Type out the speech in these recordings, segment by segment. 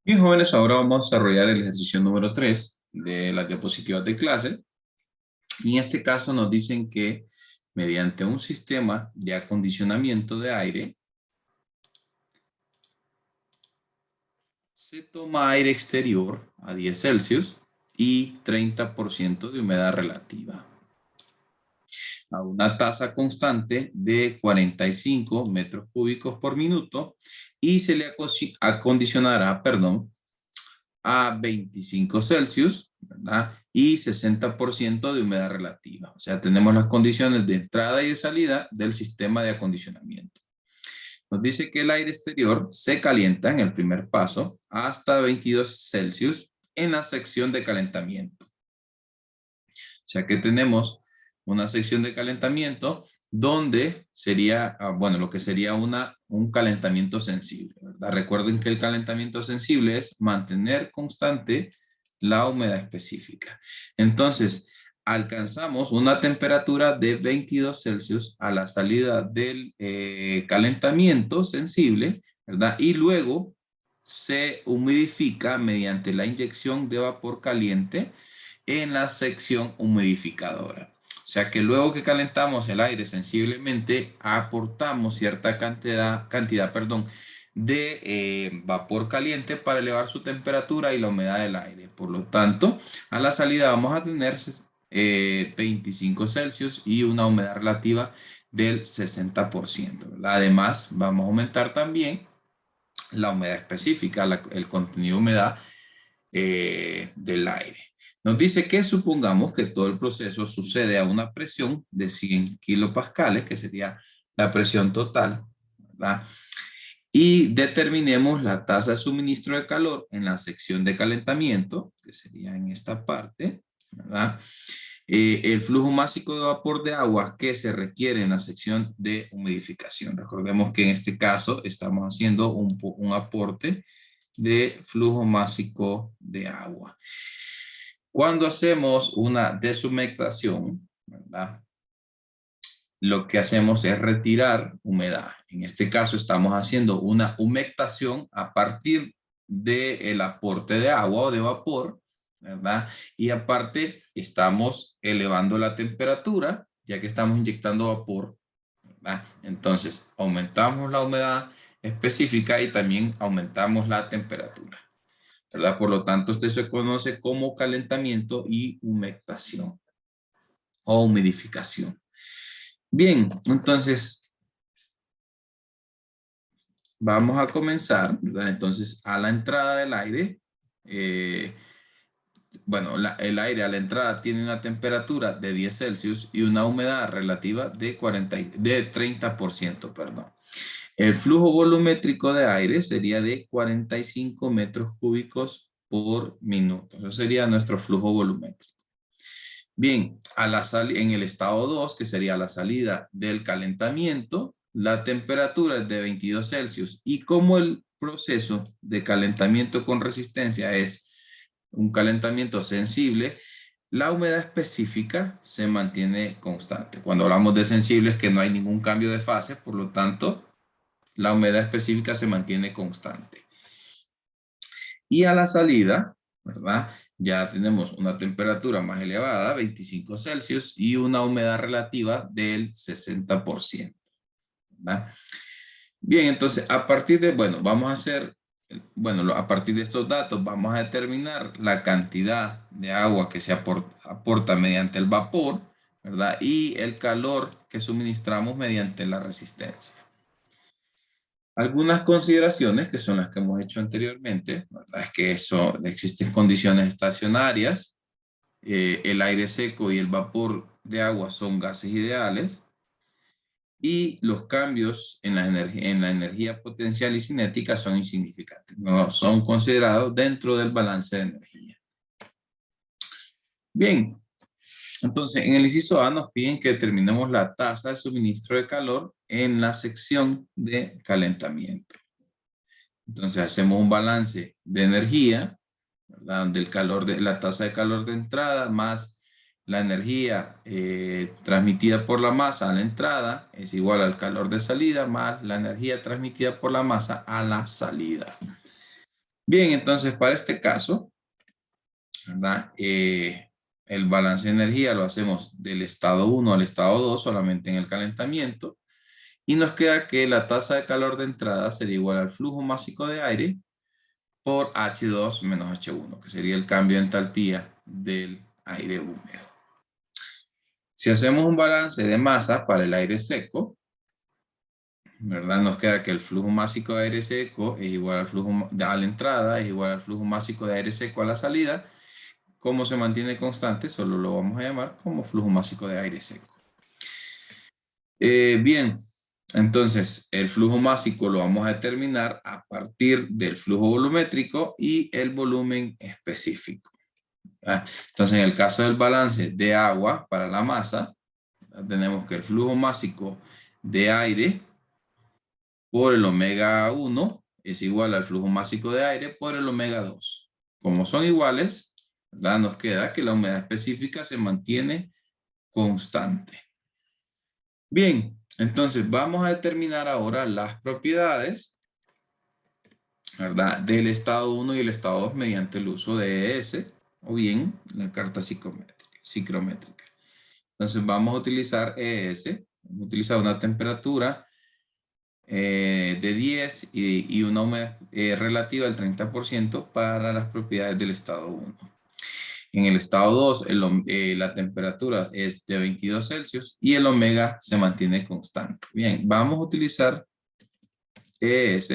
Bien, jóvenes, ahora vamos a desarrollar el ejercicio número 3 de las diapositivas de clase. Y en este caso nos dicen que mediante un sistema de acondicionamiento de aire, se toma aire exterior a 10 Celsius y 30% de humedad relativa a una tasa constante de 45 metros cúbicos por minuto y se le acondicionará, a 25 Celsius, ¿verdad? Y 60% de humedad relativa. O sea, tenemos las condiciones de entrada y de salida del sistema de acondicionamiento. Nos dice que el aire exterior se calienta en el primer paso hasta 22 Celsius en la sección de calentamiento. O sea que tenemos una sección de calentamiento donde sería, bueno, lo que sería un calentamiento sensible, ¿verdad? Recuerden que el calentamiento sensible es mantener constante la humedad específica. Entonces, alcanzamos una temperatura de 22 Celsius a la salida del calentamiento sensible, ¿verdad? Y luego se humidifica mediante la inyección de vapor caliente en la sección humidificadora. O sea que luego que calentamos el aire sensiblemente, aportamos cierta cantidad de vapor caliente para elevar su temperatura y la humedad del aire. Por lo tanto, a la salida vamos a tener 25 Celsius y una humedad relativa del 60%, ¿verdad? Además, vamos a aumentar también la humedad específica, el contenido de humedad del aire. Nos dice que supongamos que todo el proceso sucede a una presión de 100 kilopascales, que sería la presión total, ¿verdad? Y determinemos la tasa de suministro de calor en la sección de calentamiento, que sería en esta parte, ¿verdad? El flujo máximo de vapor de agua que se requiere en la sección de humidificación. Recordemos que en este caso estamos haciendo un aporte de flujo máximo de agua. Cuando hacemos una deshumectación, ¿verdad? Lo que hacemos es retirar humedad. En este caso estamos haciendo una humectación a partir del aporte de agua o de vapor, ¿verdad? Y aparte estamos elevando la temperatura, ya que estamos inyectando vapor, ¿verdad? Entonces aumentamos la humedad específica y también aumentamos la temperatura, ¿verdad? Por lo tanto, esto se conoce como calentamiento y humectación o humidificación. Bien, entonces vamos a comenzar, ¿verdad? Entonces, a la entrada del aire, eh, bueno, el aire a la entrada tiene una temperatura de 10 Celsius y una humedad relativa de 30%, perdón. El flujo volumétrico de aire sería de 45 metros cúbicos por minuto. Eso sería nuestro flujo volumétrico. Bien, en el estado 2, que sería la salida del calentamiento, la temperatura es de 22 Celsius y como el proceso de calentamiento con resistencia es un calentamiento sensible, la humedad específica se mantiene constante. Cuando hablamos de sensible es que no hay ningún cambio de fase, por lo tanto, la humedad específica se mantiene constante. Y a la salida, ¿verdad? Ya tenemos una temperatura más elevada, 25 Celsius, y una humedad relativa del 60%, ¿verdad? Bien, entonces, a partir de, bueno, vamos a hacer, bueno, a partir de estos datos vamos a determinar la cantidad de agua que se aporta mediante el vapor, ¿verdad? Y el calor que suministramos mediante la resistencia. Algunas consideraciones que son las que hemos hecho anteriormente, ¿verdad? Es que existen condiciones estacionarias, el aire seco y el vapor de agua son gases ideales y los cambios en la energía potencial y cinética son insignificantes, no son considerados dentro del balance de energía. Bien, entonces en el inciso A nos piden que determinemos la tasa de suministro de calor en la sección de calentamiento. Entonces hacemos un balance de energía, ¿verdad? Del calor la tasa de calor de entrada más la energía transmitida por la masa a la entrada es igual al calor de salida más la energía transmitida por la masa a la salida. Bien, entonces para este caso, ¿verdad? El balance de energía lo hacemos del estado 1 al estado 2 solamente en el calentamiento. Y nos queda que la tasa de calor de entrada sería igual al flujo másico de aire por H2 menos H1, que sería el cambio de entalpía del aire húmedo. Si hacemos un balance de masa para el aire seco, ¿verdad? Nos queda que el flujo másico de aire seco es igual al flujo a la entrada, es igual al flujo másico de aire seco a la salida. Como se mantiene constante, solo lo vamos a llamar como flujo másico de aire seco. Bien, entonces el flujo másico lo vamos a determinar a partir del flujo volumétrico y el volumen específico. Entonces, en el caso del balance de agua para la masa, tenemos que el flujo másico de aire por el omega 1 es igual al flujo másico de aire por el omega 2. Como son iguales, ¿verdad? Nos queda que la humedad específica se mantiene constante. Bien, entonces vamos a determinar ahora las propiedades, ¿verdad?, del estado 1 y el estado 2 mediante el uso de ES o bien la carta psicométrica. Entonces vamos a utilizar ES, vamos a utilizar una temperatura de 10 y una humedad relativa del 30% para las propiedades del estado 1. En el estado 2, la temperatura es de 22 Celsius y el omega se mantiene constante. Bien, vamos a utilizar ES,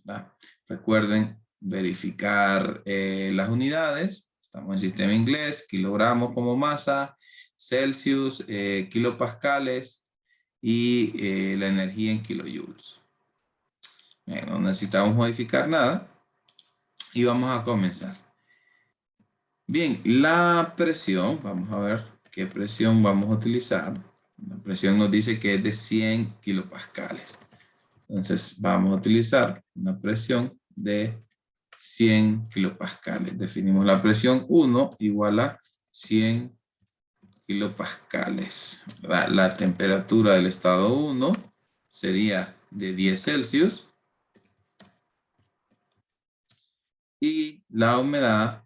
¿verdad? Recuerden verificar las unidades. Estamos en sistema inglés, kilogramos como masa, Celsius, kilopascales y la energía en kilojoules. Bien, no necesitamos modificar nada y vamos a comenzar. Bien, la presión, vamos a ver qué presión vamos a utilizar. La presión nos dice que es de 100 kilopascales. Entonces vamos a utilizar una presión de 100 kilopascales. Definimos la presión 1 igual a 100 kilopascales. La temperatura del estado 1 sería de 10 Celsius. Y la humedad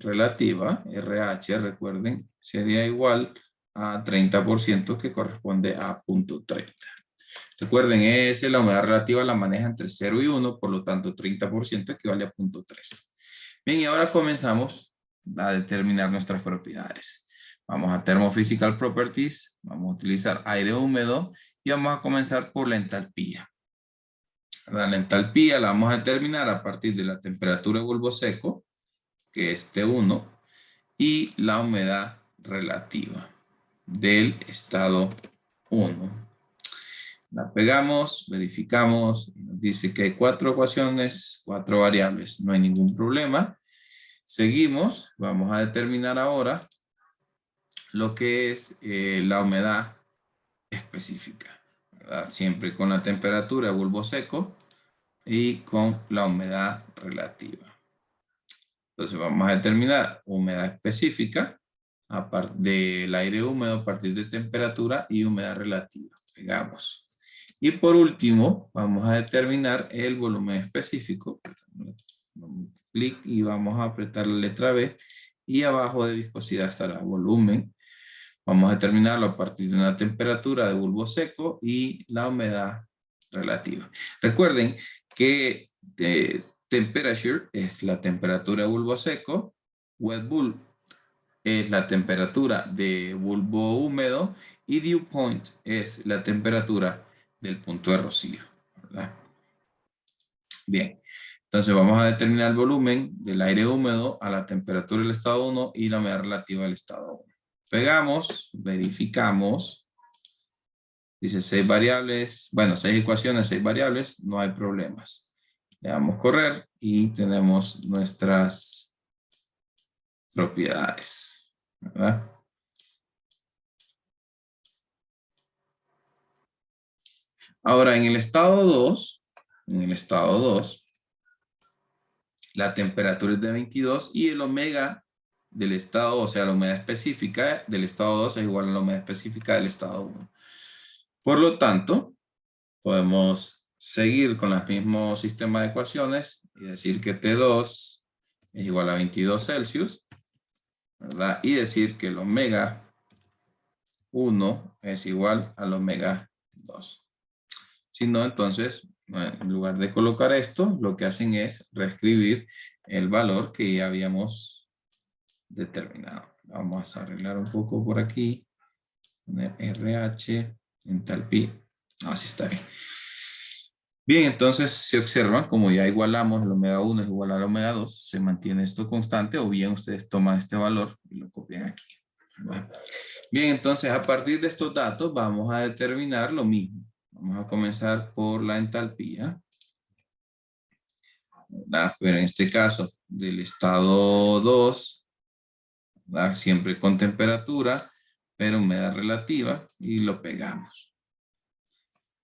relativa, RH, recuerden, sería igual a 30% que corresponde a 0.30. Recuerden, la humedad relativa la maneja entre 0 y 1, por lo tanto 30% equivale a 0.3. Bien, y ahora comenzamos a determinar nuestras propiedades. Vamos a Thermophysical Properties, vamos a utilizar aire húmedo y vamos a comenzar por la entalpía. La entalpía la vamos a determinar a partir de la temperatura de bulbo seco, que es T1, y la humedad relativa del estado 1. La pegamos, verificamos, nos dice que hay 4 ecuaciones, 4 variables, no hay ningún problema. Seguimos, vamos a determinar ahora lo que es la humedad específica, ¿verdad? Siempre con la temperatura de bulbo seco y con la humedad relativa. Entonces vamos a determinar humedad específica del aire húmedo a partir de temperatura y humedad relativa. Pegamos. Y por último, vamos a determinar el volumen específico. Clic y vamos a apretar la letra B. Y abajo de viscosidad estará volumen. Vamos a determinarlo a partir de una temperatura de bulbo seco y la humedad relativa. Recuerden que temperature es la temperatura de bulbo seco, wet bulb es la temperatura de bulbo húmedo y dew point es la temperatura del punto de rocío, ¿verdad? Bien, entonces vamos a determinar el volumen del aire húmedo a la temperatura del estado 1 y la humedad relativa del estado 1. Pegamos, verificamos. Dice 6 variables, bueno, 6 ecuaciones, 6 variables, no hay problemas. Le damos correr y tenemos nuestras propiedades, ¿verdad? Ahora, en el estado 2, la temperatura es de 22 y el omega del estado, o sea, la humedad específica del estado 2 es igual a la humedad específica del estado 1. Por lo tanto, podemos seguir con el mismo sistema de ecuaciones y decir que T2 es igual a 22 Celsius, ¿verdad? Y decir que el omega 1 es igual al omega 2. Si no, entonces, en lugar de colocar esto, lo que hacen es reescribir el valor que ya habíamos determinado. Vamos a arreglar un poco por aquí. Poner RH, entalpía. Así está bien. Bien, entonces se observan, como ya igualamos el omega 1 es igual al omega 2, se mantiene esto constante, o bien ustedes toman este valor y lo copian aquí. ¿Verdad? Bien, entonces a partir de estos datos vamos a determinar lo mismo. Vamos a comenzar por la entalpía, ¿verdad? Pero en este caso del estado 2, ¿verdad? Siempre con temperatura, pero humedad relativa, y lo pegamos.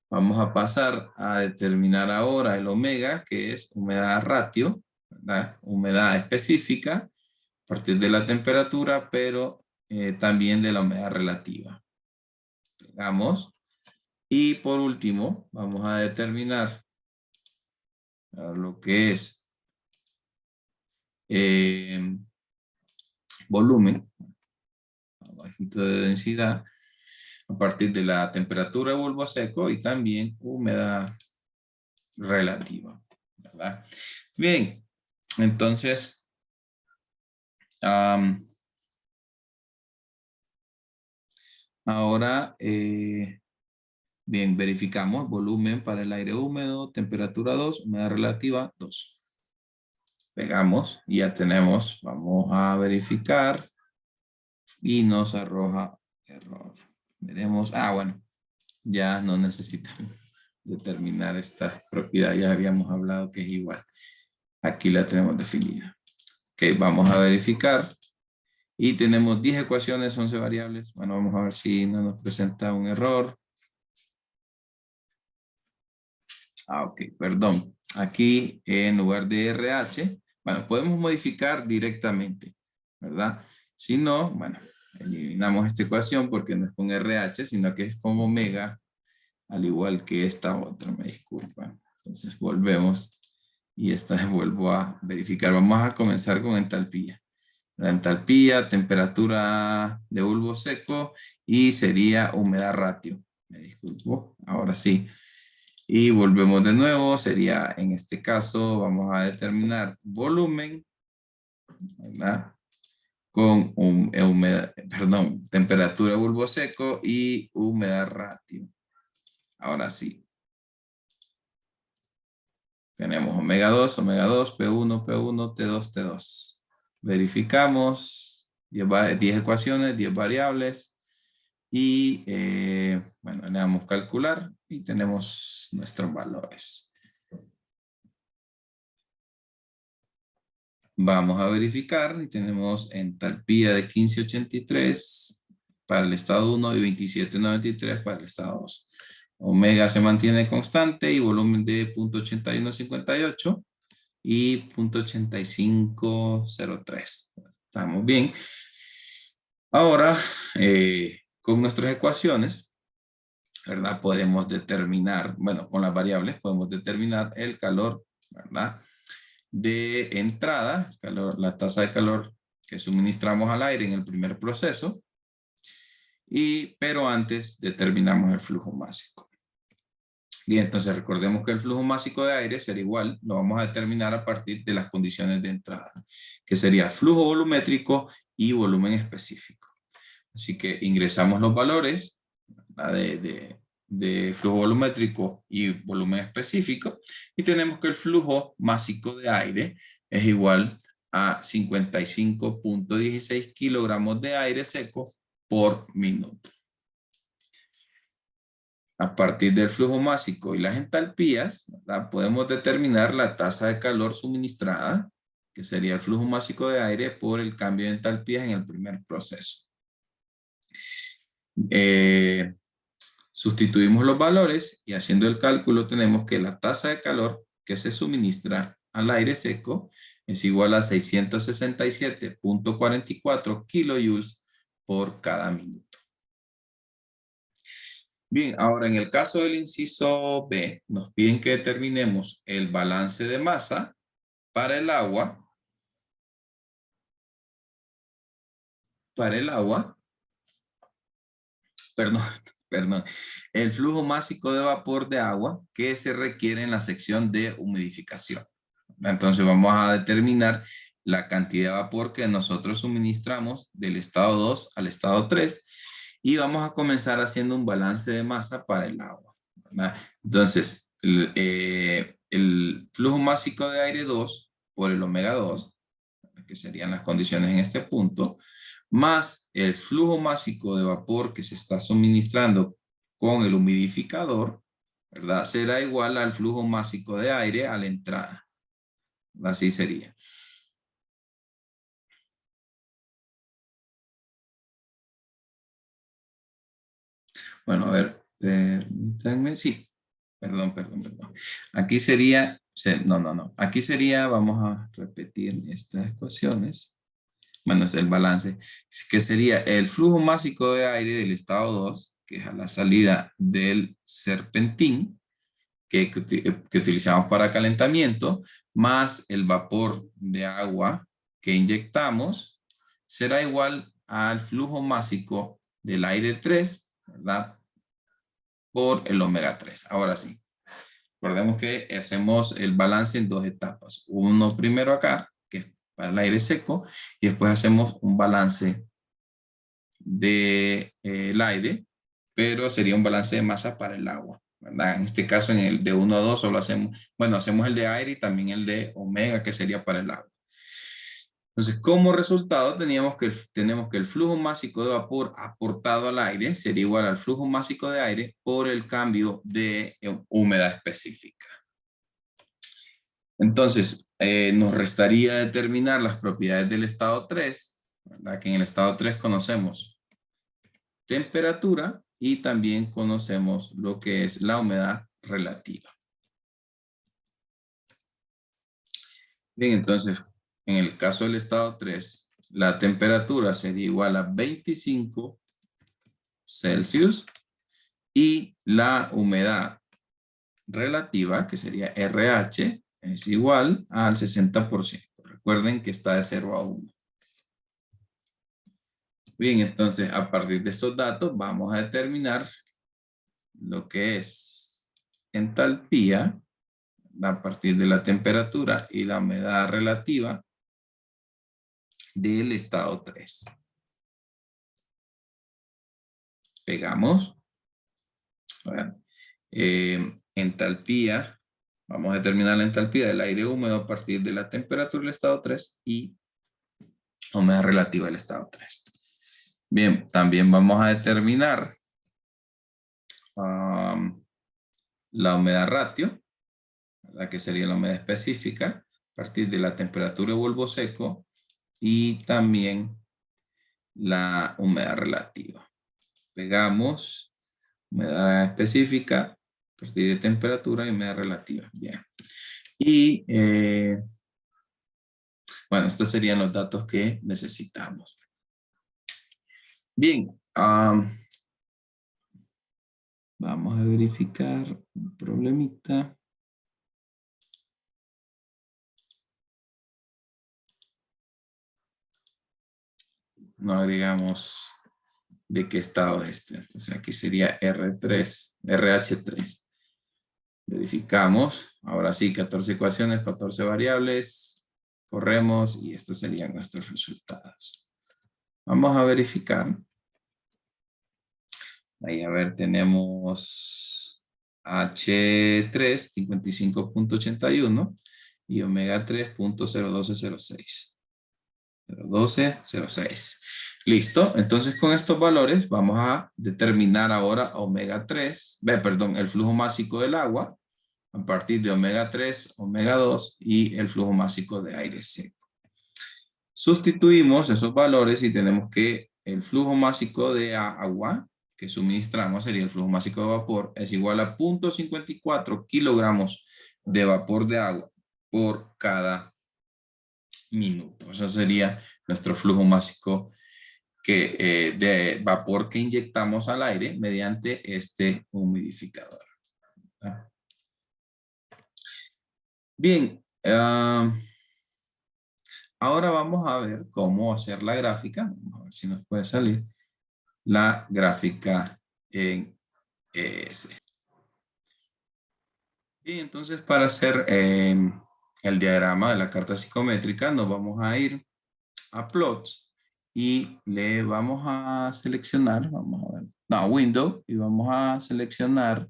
Vamos a pasar a determinar ahora el omega, que es humedad ratio, ¿verdad? Humedad específica, a partir de la temperatura, pero también de la humedad relativa. Pegamos. Y por último, vamos a determinar lo que es volumen, abajito de densidad, a partir de la temperatura de bulbo seco y también humedad relativa, ¿verdad? Bien, entonces, ahora, bien, verificamos volumen para el aire húmedo, temperatura 2, humedad relativa 2. Pegamos y ya tenemos, vamos a verificar y nos arroja error. Veremos, bueno, ya no necesitamos determinar esta propiedad, ya habíamos hablado que es igual. Aquí la tenemos definida. Ok, vamos a verificar. Y tenemos 10 ecuaciones, 11 variables. Bueno, vamos a ver si no nos presenta un error. Ok, perdón. Aquí en lugar de RH, bueno, podemos modificar directamente, ¿verdad? Si no, bueno, eliminamos esta ecuación porque no es con RH, sino que es con omega, al igual que esta otra, me disculpan. Entonces volvemos y esta vez vuelvo a verificar. Vamos a comenzar con entalpía. La entalpía, temperatura de bulbo seco y sería humedad ratio. Me disculpo, ahora sí. Y volvemos de nuevo, sería en este caso, vamos a determinar volumen, ¿verdad? Con temperatura de bulbo seco y humedad ratio. Ahora sí. Tenemos omega 2, P1, P1, T2, T2. Verificamos 10 ecuaciones, 10 variables. Y bueno, le damos calcular y tenemos nuestros valores. Vamos a verificar y tenemos entalpía de 1583 para el estado 1 y 2793 para el estado 2. Omega se mantiene constante y volumen de 0.8158 y 0.8503. Estamos bien. Ahora, con nuestras ecuaciones, ¿verdad? Podemos determinar, bueno, con las variables podemos determinar el calor, ¿verdad? De entrada, la tasa de calor que suministramos al aire en el primer proceso, pero antes determinamos el flujo másico. Bien, entonces recordemos que el flujo másico de aire será igual, lo vamos a determinar a partir de las condiciones de entrada, que sería flujo volumétrico y volumen específico. Así que ingresamos los valores de flujo volumétrico y volumen específico y tenemos que el flujo másico de aire es igual a 55.16 kilogramos de aire seco por minuto. A partir del flujo másico y las entalpías, ¿verdad? Podemos determinar la tasa de calor suministrada, que sería el flujo másico de aire por el cambio de entalpías en el primer proceso. Sustituimos los valores y haciendo el cálculo tenemos que la tasa de calor que se suministra al aire seco es igual a 667.44 kilojoules por cada minuto. Bien, ahora en el caso del inciso B, nos piden que determinemos el balance de masa, Para el agua, perdón, perdón, el flujo másico de vapor de agua que se requiere en la sección de humidificación. Entonces vamos a determinar la cantidad de vapor que nosotros suministramos del estado 2 al estado 3 y vamos a comenzar haciendo un balance de masa para el agua, ¿verdad? Entonces, el flujo másico de aire 2 por el omega 2, que serían las condiciones en este punto, más el flujo másico de vapor que se está suministrando con el humidificador, ¿verdad? Será igual al flujo másico de aire a la entrada. Así sería. Bueno, a ver, permítanme, sí. Perdón. Aquí sería, no. Aquí sería, vamos a repetir estas ecuaciones. Bueno, es el balance, que sería el flujo másico de aire del estado 2, que es a la salida del serpentín, que utilizamos para calentamiento, más el vapor de agua que inyectamos, será igual al flujo másico del aire 3, ¿verdad? Por el omega 3. Ahora sí, recordemos que hacemos el balance en dos etapas. Uno primero acá, que es para el aire seco, y después hacemos un balance del aire, pero sería un balance de masa para el agua, ¿verdad? En este caso, en el de 1 a 2 solo hacemos, bueno, hacemos el de aire y también el de omega, que sería para el agua. Entonces, como resultado, tenemos que el flujo másico de vapor aportado al aire sería igual al flujo másico de aire por el cambio de humedad específica. Entonces, nos restaría determinar las propiedades del estado 3, ¿verdad? Que en el estado 3 conocemos temperatura y también conocemos lo que es la humedad relativa. Bien, entonces, en el caso del estado 3, la temperatura sería igual a 25 Celsius y la humedad relativa, que sería RH, es igual al 60%. Recuerden que está de 0 a 1. Bien, entonces, a partir de estos datos, vamos a determinar lo que es entalpía a partir de la temperatura y la humedad relativa del estado 3. Pegamos. Bueno, entalpía. Vamos a determinar la entalpía del aire húmedo a partir de la temperatura del estado 3 y humedad relativa del estado 3. Bien, también vamos a determinar la humedad ratio, ¿verdad? Que sería la humedad específica a partir de la temperatura de bulbo seco y también la humedad relativa. Pegamos humedad específica a partir de temperatura y humedad relativa. Bien. Y bueno, estos serían los datos que necesitamos. Bien. Vamos a verificar un problemita. No agregamos de qué estado es este. Entonces aquí sería R3, RH3. Verificamos. Ahora sí, 14 ecuaciones, 14 variables. Corremos y estos serían nuestros resultados. Vamos a verificar. Ahí, a ver, tenemos H3, 55.81 y omega 3.01206. 01206. Listo. Entonces, con estos valores vamos a determinar ahora omega 3, perdón, el flujo másico del agua a partir de omega 3, omega 2 y el flujo másico de aire seco. Sustituimos esos valores y tenemos que el flujo másico de agua que suministramos sería el flujo másico de vapor es igual a 0.54 kilogramos de vapor de agua por cada minuto. Eso sería nuestro flujo másico de vapor que inyectamos al aire mediante este humidificador. Bien. Ahora vamos a ver cómo hacer la gráfica. Vamos a ver si nos puede salir la gráfica en ES. Y entonces para hacer el diagrama de la carta psicométrica nos vamos a ir a Plots y le vamos a seleccionar, vamos a ver, no, Window, y vamos a seleccionar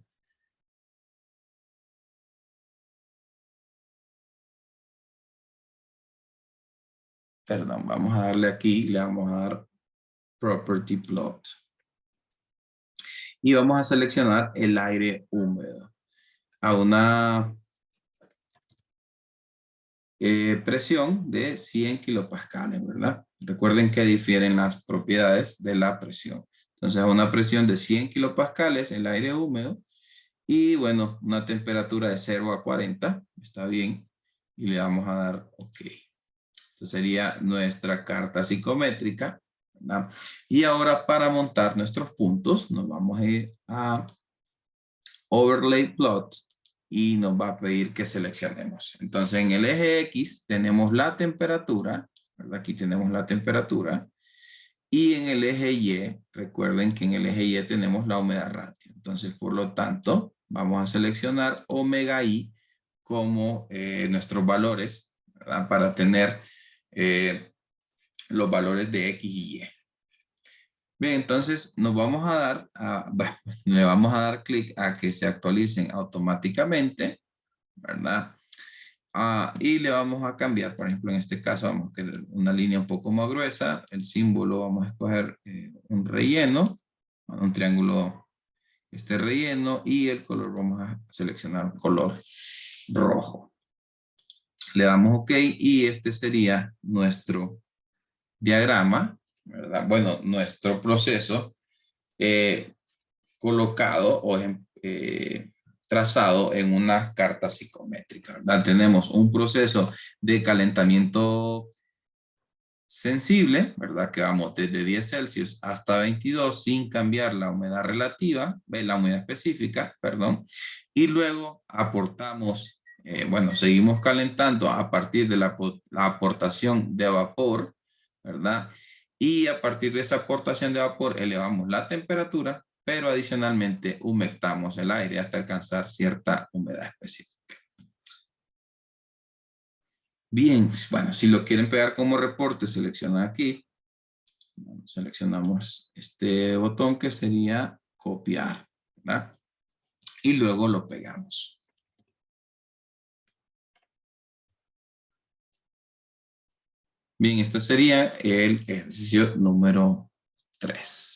perdón, vamos a darle aquí, le vamos a dar Property Plot. Y vamos a seleccionar el aire húmedo a una presión de 100 kilopascales, ¿verdad? Recuerden que difieren las propiedades de la presión. Entonces, a una presión de 100 kilopascales, el aire húmedo, y bueno, una temperatura de 0 a 40, está bien, y le vamos a dar OK. Esta sería nuestra carta psicométrica, ¿verdad? Y ahora para montar nuestros puntos, nos vamos a ir a Overlay Plot y nos va a pedir que seleccionemos. Entonces en el eje X tenemos la temperatura, ¿verdad? Aquí tenemos la temperatura. Y en el eje Y, recuerden que en el eje Y tenemos la humedad ratio. Entonces, por lo tanto, vamos a seleccionar omega I como nuestros valores, ¿verdad? Para tener los valores de X y Y. Bien, entonces nos vamos a dar, bueno, le vamos a dar clic a que se actualicen automáticamente, ¿verdad? Y le vamos a cambiar, por ejemplo, en este caso vamos a querer una línea un poco más gruesa, el símbolo vamos a escoger un relleno, un triángulo este relleno y el color vamos a seleccionar un color rojo. Le damos OK y este sería nuestro diagrama, ¿verdad? Bueno, nuestro proceso colocado o trazado en una carta psicométrica, ¿verdad? Tenemos un proceso de calentamiento sensible, ¿verdad? Que vamos desde 10 Celsius hasta 22 sin cambiar la humedad relativa, la humedad específica, perdón, y luego aportamos, bueno, seguimos calentando a partir de la aportación de vapor, ¿verdad? Y a partir de esa aportación de vapor elevamos la temperatura, pero adicionalmente humectamos el aire hasta alcanzar cierta humedad específica. Bien, bueno, si lo quieren pegar como reporte, seleccionan aquí. Seleccionamos este botón que sería copiar, ¿verdad? Y luego lo pegamos. Bien, este sería el ejercicio número 3.